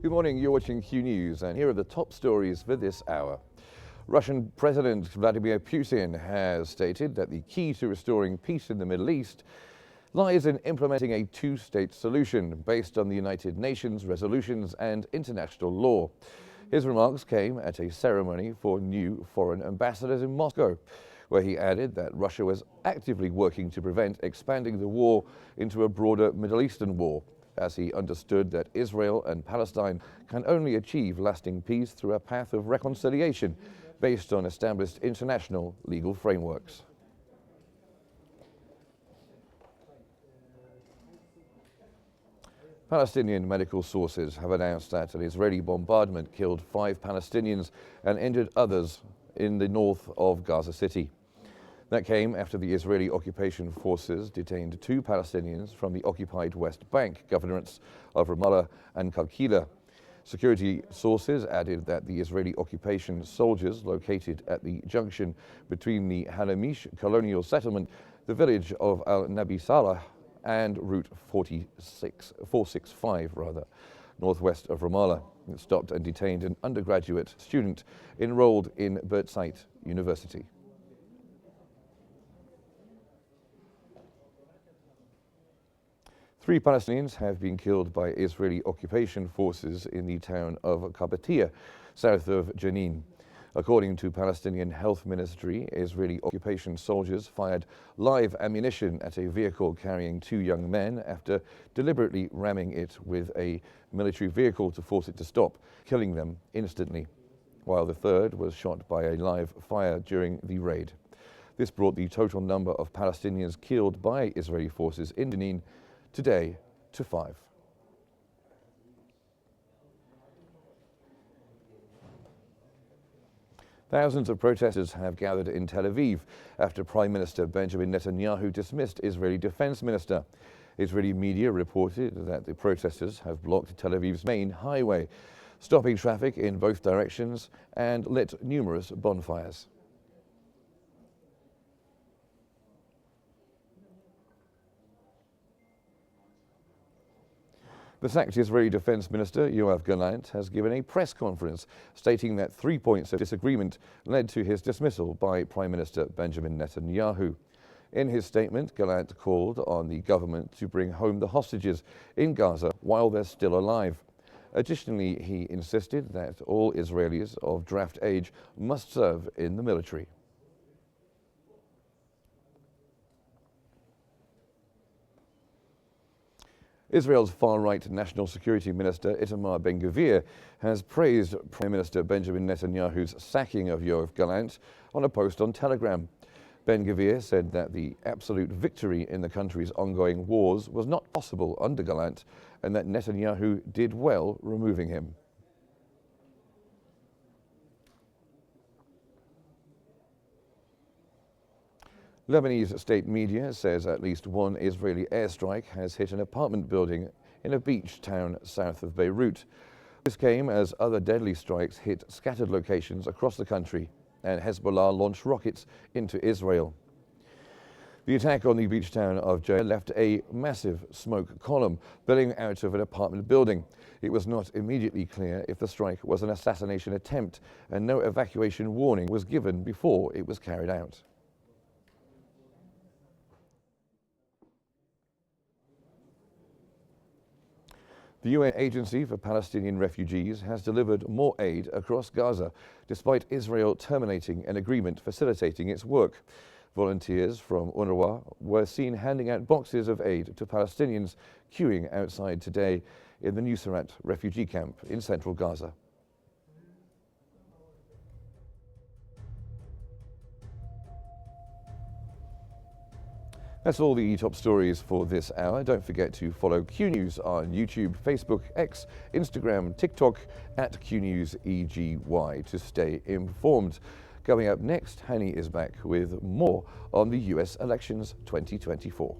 Good morning, you're watching Q News, and here are the top stories for this hour. Russian President Vladimir Putin has stated that the key to restoring peace in the Middle East lies in implementing a two-state solution based on the United Nations resolutions and international law. His remarks came at a ceremony for new foreign ambassadors in Moscow, where he added that Russia was actively working to prevent expanding the war into a broader Middle Eastern war, as he understood that Israel and Palestine can only achieve lasting peace through a path of reconciliation based on established international legal frameworks. Palestinian medical sources have announced that an Israeli bombardment killed 5 Palestinians and injured others in the north of Gaza City. That came after the Israeli occupation forces detained 2 Palestinians from the occupied West Bank governorates of Ramallah and Qalqilah. Security sources added that the Israeli occupation soldiers located at the junction between the Halamish colonial settlement, the village of Al-Nabi Salah, and Route 465, northwest of Ramallah, stopped and detained an undergraduate student enrolled in Birzeit University. Three Palestinians have been killed by Israeli occupation forces in the town of Qabatia, south of Jenin. According to Palestinian Health Ministry, Israeli occupation soldiers fired live ammunition at a vehicle carrying 2 young men after deliberately ramming it with a military vehicle to force it to stop, killing them instantly, while the third was shot by a live fire during the raid. This brought the total number of Palestinians killed by Israeli forces in Jenin today to 5. Thousands of protesters have gathered in Tel Aviv after Prime Minister Benjamin Netanyahu dismissed Israeli Defense Minister. Israeli media reported that the protesters have blocked Tel Aviv's main highway, stopping traffic in both directions and lit numerous bonfires. The sacked Israeli Defense Minister Yoav Gallant has given a press conference stating that 3 points of disagreement led to his dismissal by Prime Minister Benjamin Netanyahu. In his statement, Gallant called on the government to bring home the hostages in Gaza while they're still alive. Additionally, he insisted that all Israelis of draft age must serve in the military. Israel's far-right National Security Minister Itamar Ben-Gvir has praised Prime Minister Benjamin Netanyahu's sacking of Yoav Gallant on a post on Telegram. Ben-Gvir said that the absolute victory in the country's ongoing wars was not possible under Gallant and that Netanyahu did well removing him. Lebanese state media says at least one Israeli airstrike has hit an apartment building in a beach town south of Beirut. This came as other deadly strikes hit scattered locations across the country, and Hezbollah launched rockets into Israel. The attack on the beach town of Jaya left a massive smoke column billowing out of an apartment building. It was not immediately clear if the strike was an assassination attempt, and no evacuation warning was given before it was carried out. The UN Agency for Palestinian Refugees has delivered more aid across Gaza, despite Israel terminating an agreement facilitating its work. Volunteers from UNRWA were seen handing out boxes of aid to Palestinians queuing outside today in the Nusrat refugee camp in central Gaza. That's all the top stories for this hour. Don't forget to follow Q News on YouTube, Facebook, X, Instagram, TikTok at QNewsEGY to stay informed. Coming up next, Hani is back with more on the US elections 2024.